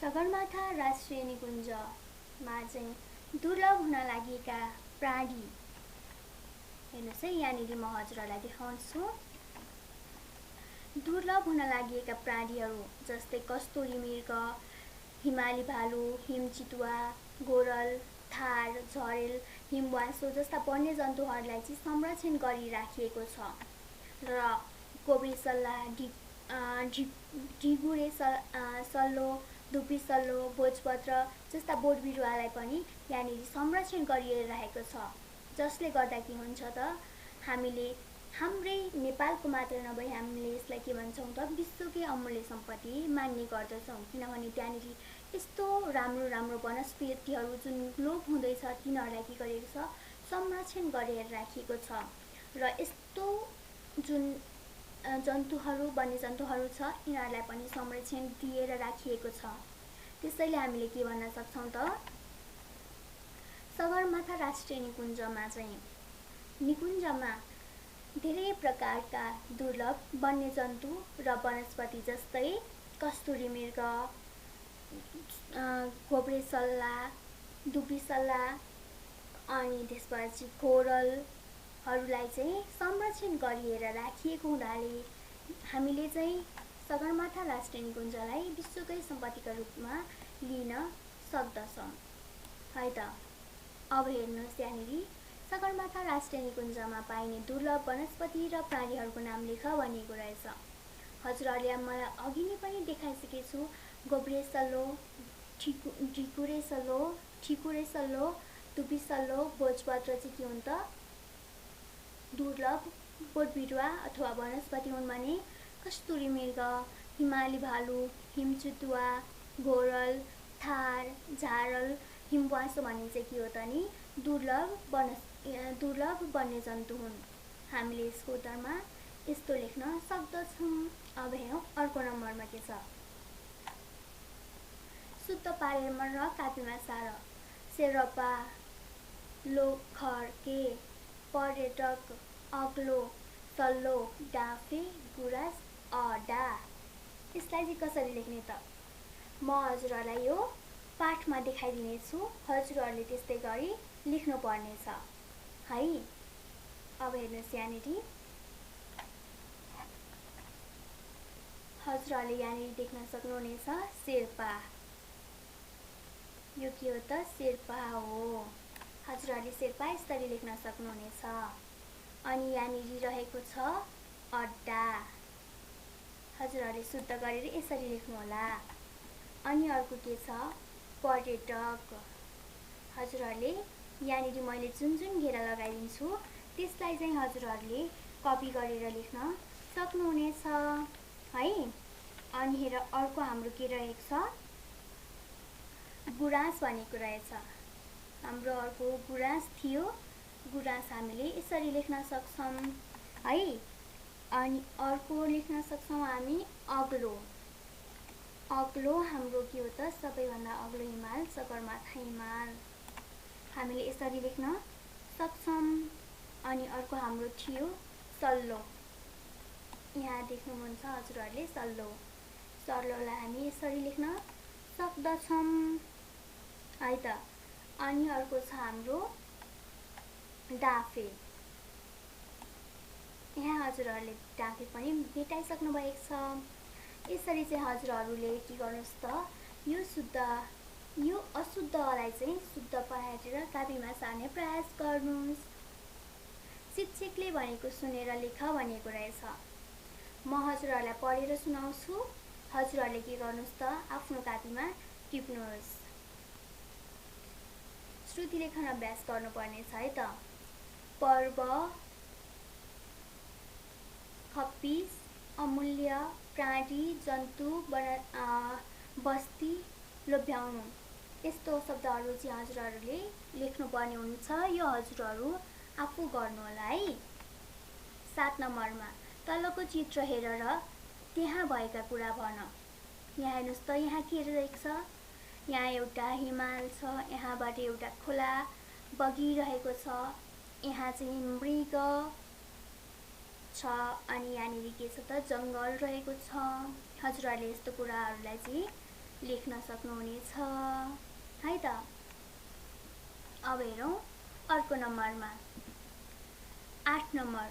सगरमाथा राष्ट्रिय निकुञ्जमा चाहिँ दुर्लभ हुन लागेका प्राणी, हेर्नुहोस् है, यहाँनिर म हजुरहरूलाई देखाउँछु। दुर्लभ हुन लागेका प्राणीहरू जस्तै कस्तुरी मृग, हिमाली भालु, हिमचितुवा, गोरल, थार, झरेल, हिमवासो जस्ता वन्यजन्तुहरूलाई चाहिँ संरक्षण गरिराखिएको छ र कोब्रेसल्ला, ढिगुरे सल्लो, धुप्पीसल्लो, भोजपत्र जस्ता बोटबिरुवालाई पनि यहाँनिर संरक्षण गरिरहेको छ। जसले गर्दा के हुन्छ त? हामीले हाम्रै नेपालको मात्र नभई हामीले यसलाई के भन्छौँ त? विश्वकै अमूल्य सम्पत्ति मान्ने गर्दछौँ। किनभने त्यहाँनिर यस्तो राम्रो राम्रो वनस्पतिहरू जुन लोप हुँदैछ तिनीहरूलाई के गरेको छ? संरक्षण गरेर राखिएको छ र यस्तो जुन जन्तुहरू वन्यजन्तुहरू छ यिनीहरूलाई पनि संरक्षण दिएर राखिएको छ। त्यसैले हामीले के भन्न सक्छौँ त? सगरमाथा राष्ट्रिय निकुञ्जमा चाहिँ निकुञ्जमा धेरै प्रकारका दुर्लभ वन्यजन्तु र वनस्पति जस्तै कस्तुरी मृग, कोब्रेसल्ला, धुप्पीसल्ला अनि त्यसपछि कोरलहरूलाई चाहिँ संरक्षण गरिएर राखिएको हुनाले हामीले चाहिँ सगरमाथा राष्ट्रिय निकुञ्जलाई विश्वकै सम्पत्तिका रूपमा लिन सक्दछौँ है त। अब हेर्नुहोस्, यहाँनिर सगरमाथा राष्ट्रिय निकुञ्जमा पाइने दुर्लभ वनस्पति र प्राणीहरूको नाम लेख भनिएको रहेछ। हजुरहरूले मलाई अघि नै पनि देखाइसकेको छु। गोब्रेसल्लो, ठिकुरेसल्लो, धुप्पीसल्लो, भोजपत्र चाहिँ के हुन् त? दुर्लभ बोटबिरुवा अथवा वनस्पति हुन् भने कस्तुरी मृग, हिमाली भालु, हिमचितुवा, घोरल, थार, झारल, हिमवासो भन्ने चाहिँ के हो त नि? दुर्लभ वन्यजन्तु हुन्। हामीले यसको उत्तरमा यस्तो लेख्न सक्दछौँ। अब हेरौँ अर्को नम्बरमा के छ। शुद्ध पारेर र कापीमा सार शेर्पा लोखर्के पर्यटक अग्लो सल्लो डाँफे गुराँस अडा। यसलाई चाहिँ कसरी लेख्ने त म हजुरहरूलाई यो पाठमा देखाइदिनेछु। हजुरहरूले त्यस्तै गरी लेख्नुपर्नेछ है। अब हेर्नुहोस् यहाँनिर हजुरहरूले यहाँनिर देख्न सक्नुहुनेछ शेर्पा। यो के हो त शेर्पा हो। हजुरहरूले शेर्पा यसरी लेख्न सक्नुहुनेछ। अनि यहाँनिर रहेको छ अड्डा। हजुरहरूले शुद्ध गरेर यसरी लेख्नुहोला। अनि अर्को के छ पर्यटक। हजुरहरूले यहाँनिर मैले जुन जुन घेरा लगाइदिन्छु त्यसलाई चाहिँ हजुरहरूले कपी गरेर लेख्न सक्नुहुनेछ है। अनि हेर अर्को हाम्रो के रहेको छ गुराँस भनेको रहेछ। हाम्रो अर्को गुराँस थियो। गुराँस हामीले यसरी लेख्न सक्छौं है। अनि अर्को लेख्न सक्छौं हामी अग्लो। अग्लो हाम्रो के हो त सबैभन्दा अग्लो हिमाल सगरमाथा हिमाल। हामीले यसरी लेख्न सक्छौं। अनि अर्को हाम्रो थियो सल्लो। यहाँ देख्नुहुन्छ हजुरहरूले सल्लो। सल्लोलाई हामी यसरी लेख्न सक्दछौं है त। अनि अर्को छ हाम्रो डाँफे। यहाँ हजुरहरूले डाँफे पनि भेटाइसक्नु भएको छ। यसरी चाहिँ हजुरहरूले के गर्नुहोस् त यो अशुद्धलाई चाहिँ शुद्ध पारेर कापीमा सार्ने प्रयास गर्नुहोस्। शिक्षकले भनेको सुनेर लेख भनेको रहेछ। म हजुरहरूलाई पढेर सुनाउँछु। हजुरहरूले के गर्नुहोस् त आफ्नो कापीमा टिप्नुहोस्। श्रुति लेखन अभ्यास गर्नुपर्नेछ है त। पर्व खप्पिस अमूल्य प्राणी जन्तु बस्ती लोभ्याउनु यस्तो शब्दहरू चाहिँ हजुरहरूले लेख्नुपर्ने हुन्छ। यो हजुरहरू आफू गर्नु होला है। 7 नम्बरमा तलको चित्र हेरेर त्यहाँ भएका कुरा भन। यहाँ हेर्नुहोस् त यहाँ के रहेको छ। यहाँ एउटा हिमाल छ। यहाँबाट एउटा खोला बगिरहेको छ। यहाँ चाहिँ मृग छ। अनि यहाँनिर के छ त जङ्गल रहेको छ। हजुरहरूले यस्तो कुराहरूलाई चाहिँ लेख्न सक्नुहुनेछ है त। अब हेरौँ अर्को नम्बरमा 8 नम्बर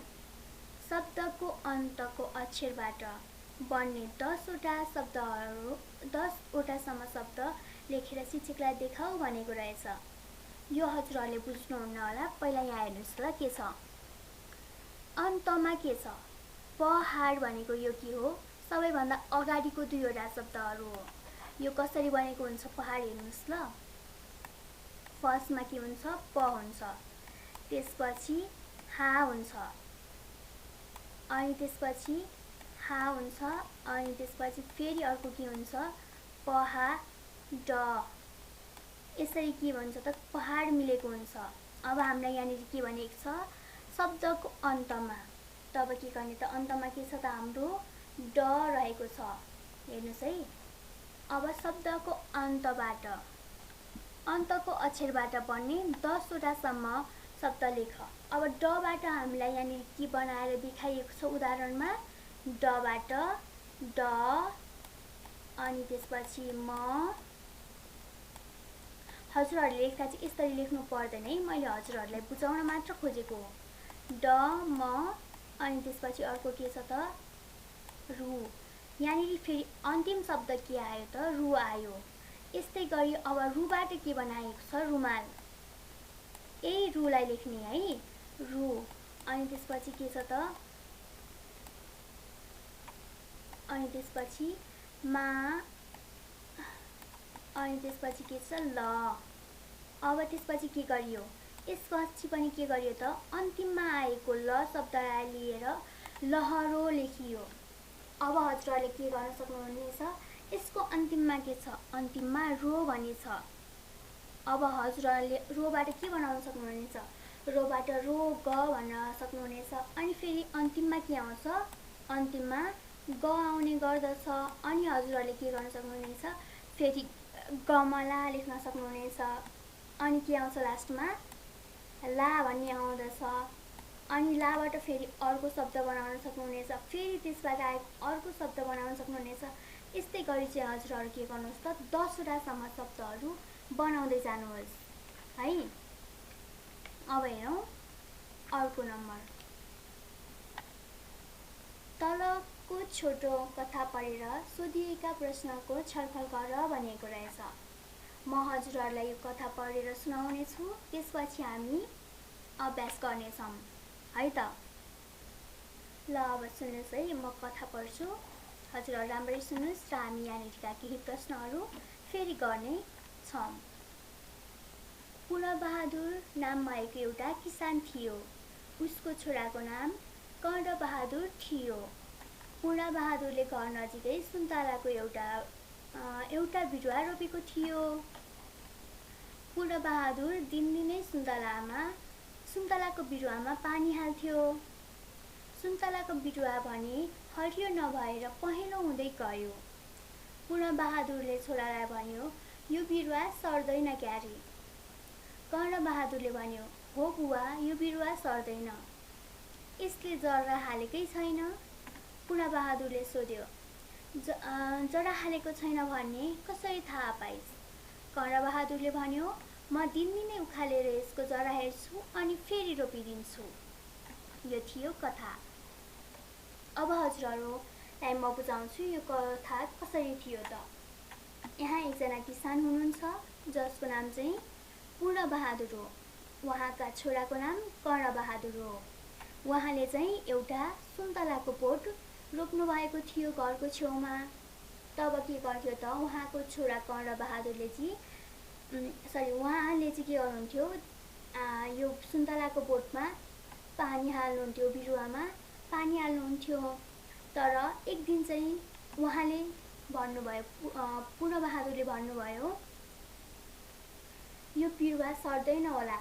शब्दको अन्तको अक्षरबाट बन्ने 10वटा शब्दहरू 10वटासम्म शब्द लेखेर शिक्षकलाई देखाऊ भनेको रहेछ। यो हजुरहरूले बुझ्नुहुन्न होला। पहिला यहाँ हेर्नुहोस् ल के छ अन्तमा के छ पहाड भनेको यो के हो सबैभन्दा अगाडिको 2वटा शब्दहरू हो। यो कसरी बनेको हुन्छ पहाड हेर्नुहोस् ल। फर्स्टमा के हुन्छ प हुन्छ। त्यसपछि हा हुन्छ। अनि त्यसपछि हा हुन्छ। अनि त्यसपछि फेरि अर्को के हुन्छ पहा ड। यसरी के भन्छ त पहाड मिलेको हुन्छ। अब हामीलाई यहाँनिर के भनेको छ शब्दको अन्तमा। तब के गर्ने त अन्तमा के छ त हाम्रो ड रहेको छ। हेर्नुहोस् है। अब शब्दको अन्तबाट अन्तको अक्षरबाट बन्ने 10वटासम्म शब्द लेख। अब डबाट हामीलाई यहाँनिर के बनाएर देखाइएको छ उदाहरणमा डबाट ड अनि त्यसपछि म। हजुरहरूले लेख्दा चाहिँ यसरी लेख्नु पर्दैन है। मैले हजुरहरूलाई बुझाउन मात्र खोजेको हो। ड म अनि त्यसपछि अर्को के छ त रु। यहाँनिर फेरि अन्तिम शब्द के आयो त रु आयो। यस्तै गरी अब रुबाट के बनाएको छ रुमाल। यही रुलाई लेख्ने है रु। अनि त्यसपछि के छ त अनि त्यसपछि मा अनि त्यसपछि के छ ल। अब त्यसपछि के गरियो यसपछि पनि के गरियो त अन्तिममा आएको ल शब्दलाई लिएर लहरो लेखियो। अब हजुरहरूले के गर्न सक्नुहुनेछ यसको अन्तिममा के छ अन्तिममा रो भन्ने छ। अब हजुरहरूले रोबाट के बनाउन सक्नुहुनेछ रोबाट रो ग भन्न सक्नुहुनेछ। अनि फेरि अन्तिममा के आउँछ अन्तिममा ग आउने गर्दछ। अनि हजुरहरूले के गर्न सक्नुहुनेछ फेरि गमला लेख्न सक्नुहुनेछ। अनि के आउँछ लास्टमा? ला भन्ने आउँदछ। अनि लाबाट फेरि अर्को शब्द बनाउन सक्नुहुनेछ, फेरि त्यसबाट आएको अर्को शब्द बनाउन सक्नुहुनेछ। यस्तै गरी चाहिँ हजुरहरू के गर्नुहोस् त 10 वटासम्म शब्दहरू बनाउँदै जानुहोस् है। अब हेरौँ अर्को नम्बर। तलको छोटो कथा पढेर सोधिएका प्रश्नको छलफल गर भनिएको रहेछ। म हजुरहरूलाई यो कथा पढेर सुनाउने छु, त्यसपछि हामी अभ्यास गर्नेछौँ है त। ल अब सुन्नुहोस् है, म कथा पढ्छु, हजुरहरू राम्ररी सुन्नुहोस् र हामी यहाँनिरका केही प्रश्नहरू फेरि गर्ने छौँ। पूर्णबहादुर नाम भएको एउटा किसान थियो। उसको छोराको नाम कर्णबहादुर थियो। पूर्णबहादुरले घर नजिकै सुन्तलाको एउटा बिरुवा रोपेको थियो। पूर्णबहादुर दिनदिनै सुन्तलाको बिरुवामा पानी हाल्थ्यो। सुन्तलाको बिरुवा भने हरियो नभएर पहेँलो हुँदै गयो। पूर्णबहादुरले छोरालाई भन्यो, यो बिरुवा सर्दैन क्यारे। कर्णबहादुरले भन्यो, हो बुवा, यो बिरुवा सर्दैन। यसले जरा हालेकै छैन। पूर्णबहादुरले सोध्यो, जरा हालेको छैन भन्ने कसरी थाहा पाइस्? कर्णबहादुरले भन्यो, म दिनदिनै उखालेर यसको जरा हेर्छु अनि फेरि रोपिदिन्छु। यो थियो कथा। अब हजुरहरूलाई म बुझाउँछु यो कथा कसरी थियो त। यहाँ एकजना किसान हुनुहुन्छ जसको नाम चाहिँ पूर्णबहादुर हो। उहाँका छोराको नाम कर्णबहादुर हो। उहाँले चाहिँ एउटा सुन्तलाको बोट रोप्नु भएको थियो घरको छेउमा। तब के गर्थ्यो त उहाँको छोरा कर्णबहादुरले उहाँले चाहिँ के गर्नुहुन्थ्यो, यो सुन्तलाको बोटमा पानी हाल्नुहुन्थ्यो, बिरुवामा पानी हाल्नुहुन्थ्यो। तर एक दिन चाहिँ उहाँले भन्नुभयो, पूर्णबहादुरले भन्नुभयो, यो बिरुवा सर्दैन होला।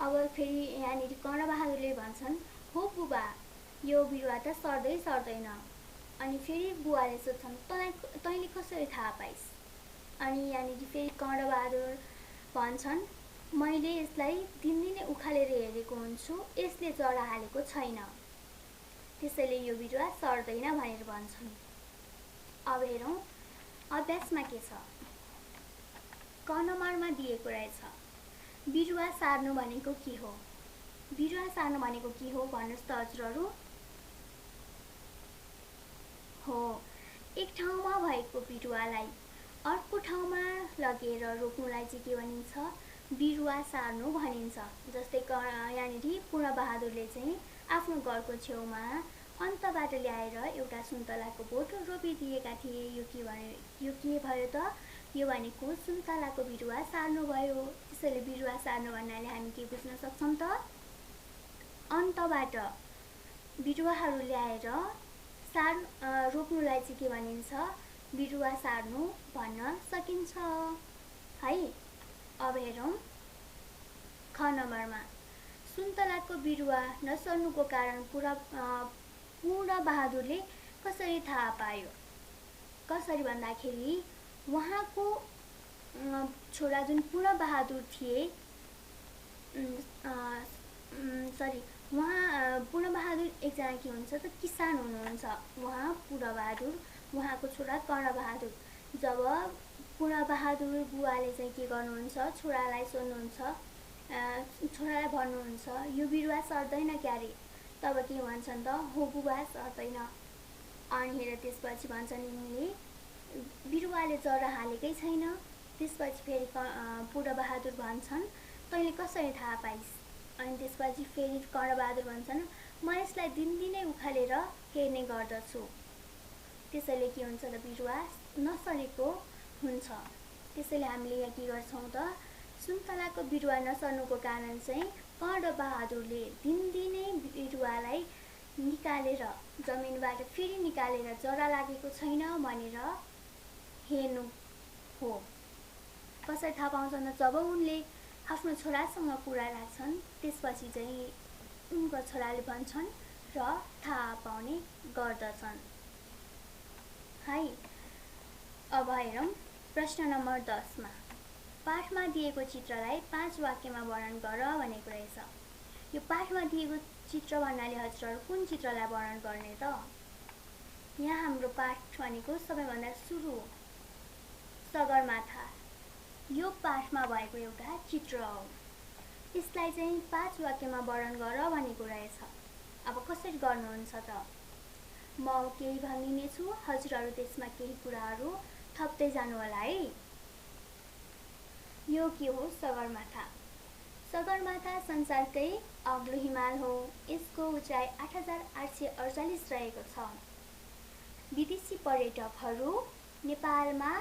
अब फेरि यहाँनिर कर्णबहादुरले भन्छन्, हो बुबा, यो बिरुवा त सर्दैन। अनि फेरि बुवाले सोध्छन्, तैँले कसरी थाहा पाइस्? अनि यहाँनिर फेरि कर्णबहादुर भन्छन्, मैले यसलाई दिनदिनै उखालेर हेरेको हुन्छु, यसले जरा हालेको छैन, त्यसैले यो बिरुवा सर्दैन भनेर भन्छन्। अब हेरौँ अभ्यासमा के छ। क नम्बरमा दिएको रहेछ, बिरुवा सार्नु भनेको के हो? बिरुवा सार्नु भनेको के हो भन्नुहोस् त हजुरहरू। हो, एक ठाउँमा भएको बिरुवालाई अर्को ठाउँमा लगेर रोप्नुलाई चाहिँ के भनिन्छ? बिरुवा सार्नु भनिन्छ। जस्तै यहाँनिर पूर्णबहादुरले चाहिँ आफ्नो घरको छेउमा अन्तबाट ल्याएर एउटा सुन्तलाको बोट रोपिदिएका थिए। यो के भयो त? यो भनेको सुन्तलाको बिरुवा सार्नु भयो। त्यसैले बिरुवा सार्नु भन्नाले हामी के बुझ्न सक्छौँ त? अन्तबाट बिरुवाहरू ल्याएर रोप्नुलाई चाहिँ के भनिन्छ? बिरुवा सार्नु भन्न सकिन्छ है। अब हेरौँ ख नम्बरमा, सुन्तलाको बिरुवा नसर्नुको कारण पूर्णबहादुरले कसरी थाहा पायो? कसरी भन्दाखेरि उहाँको छोरा जुन पूर्णबहादुर थिए, पूर्णबहादुर एकजना के हुन्छ त किसान हुनुहुन्छ। उहाँ पूर्णबहादुर, उहाँको छोरा कर्णबहादुर। जब पूर्णबहादुर बुवाले चाहिँ के गर्नुहुन्छ, छोरालाई सोध्नुहुन्छ, छोरालाई भन्नुहुन्छ, यो बिरुवा सर्दैन क्यारे? तब के भन्छन् त, हो बुबा सर्दैन। अनि हेर त्यसपछि भन्छन् यिनले, बिरुवाले जरा हालेकै छैन। त्यसपछि फेरि पूर्णबहादुर भन्छन्, तैँले कसरी थाहा पाइस्? अनि त्यसपछि फेरि कर्णबहादुर भन्छन्, म यसलाई दिनदिनै उखालेर हेर्ने गर्दछु, त्यसैले के हुन्छ त बिरुवा नसरेको हुन्छ। त्यसैले हामीले यहाँ के गर्छौँ त, सुन्तलाको बिरुवा नसर्नुको कारण चाहिँ कर्णबहादुरले दिनदिनै बिरुवालाई निकालेर जमिनबाट फेरि निकालेर जरा लागेको छैन भनेर हेर्नु हो। कसरी थाहा पाउँछन् त? जब उनले आफ्नो छोरासँग कुरा राख्छन्, त्यसपछि चाहिँ उनको छोराले भन्छन् र थाहा पाउने गर्दछन् है। अब हेरौँ प्रश्न नम्बर 10 मा पाठमा दिएको चित्रलाई 5 वाक्यमा वर्णन गर भनेको रहेछ। यो पाठमा दिएको चित्र भन्नाले हजुरहरू कुन चित्रलाई वर्णन गर्ने त? यहाँ हाम्रो पाठ भनेको सबैभन्दा सुरु सगरमाथा। यो पाठमा भएको एउटा चित्र हो। यसलाई चाहिँ 5 वाक्यमा वर्णन गर भनेको रहेछ। अब कसरी गर्नुहुन्छ त? म केही भनिनेछु, हजुरहरू त्यसमा केही कुराहरू थप्दै जानु होला है। यो के हो? सगरमाथा। सगरमाथा संसारकै अग्लो हिमाल हो। यसको उचाइ 8848 रहेको छ। विदेशी पर्यटकहरू नेपालमा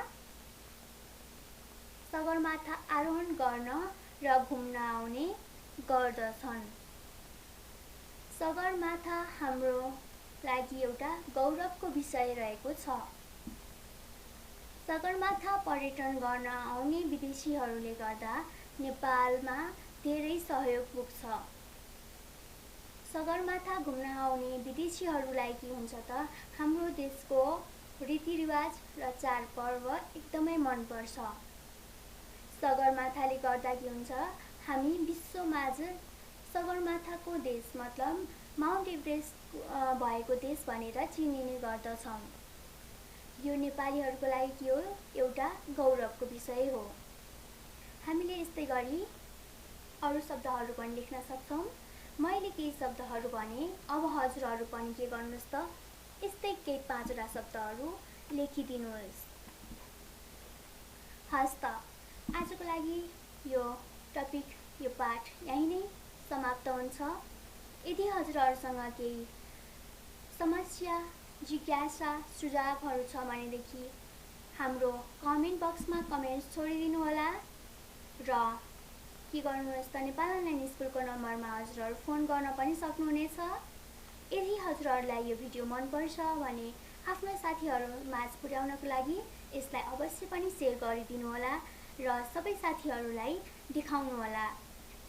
सगरमाथा आरोहण गर्न र घुम्न आउने गर्दछन्। सगरमाथा हाम्रो लागि एउटा गौरवको विषय रहेको छ। सगरमाथा पर्यटन गर्न आउने विदेशीहरूले गर्दा नेपालमा धेरै सहयोग पुग्छ। सगरमाथा घुम्न आउने विदेशीहरूलाई के हुन्छ त? हाम्रो देशको रीतिरिवाज र चाडपर्व एकदमै मनपर्छ। सगरमाथाले गर्दा के हुन्छ? हामी विश्वमाझ सगरमाथाको देश मतलब माउन्ट एभरेस्ट भएको देश भनेर चिनिने गर्दछौँ। यो नेपालीहरूको लागि के हो? एउटा गौरवको विषय हो। हामीले यस्तै गरी अरू शब्दहरू पनि लेख्न सक्छौँ। मैले केही शब्दहरू भने, अब हजुरहरू पनि के गर्नुहोस् त? यस्तै केही 5वटा शब्दहरू लेखिदिनुहोस्। हस् त, आजको लागि यो टपिक, यो पाठ यही नै समाप्त हुन्छ। यदि हजुरहरूसँग केही समस्या, जिज्ञासा, सुझावहरू छ भनेदेखि हाम्रो कमेन्ट बक्समा कमेन्ट्स छोडिदिनु होला र के गर्नुहोस् त? नेपाल अनलाइन स्कुलको नम्बरमा हजुरहरू फोन गर्न पनि सक्नुहुनेछ। यदि हजुरहरूलाई यो भिडियो मनपर्छ भने आफ्ना साथीहरूमाझ पुर्याउनको लागि यसलाई अवश्य पनि सेयर गरिदिनु होला र सबै साथीहरूलाई देखाउनु होला।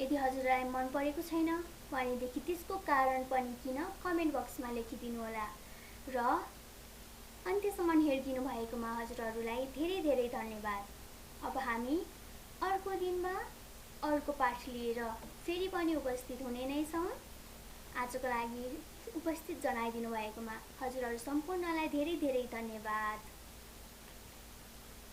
यदि हजुरलाई मन परेको छैन भनेदेखि त्यसको कारण पनि किन कमेन्ट बक्समा लेखिदिनु होला र अन्त्यसम्म हेरिदिनु भएकोमा हजुरहरूलाई धेरै धेरै धन्यवाद। अब हामी अर्को दिनमा अर्को पाठ लिएर फेरि पनि उपस्थित हुने नै छौँ। आजको लागि उपस्थित जनाइदिनु भएकोमा हजुरहरू सम्पूर्णलाई धेरै धेरै धन्यवाद।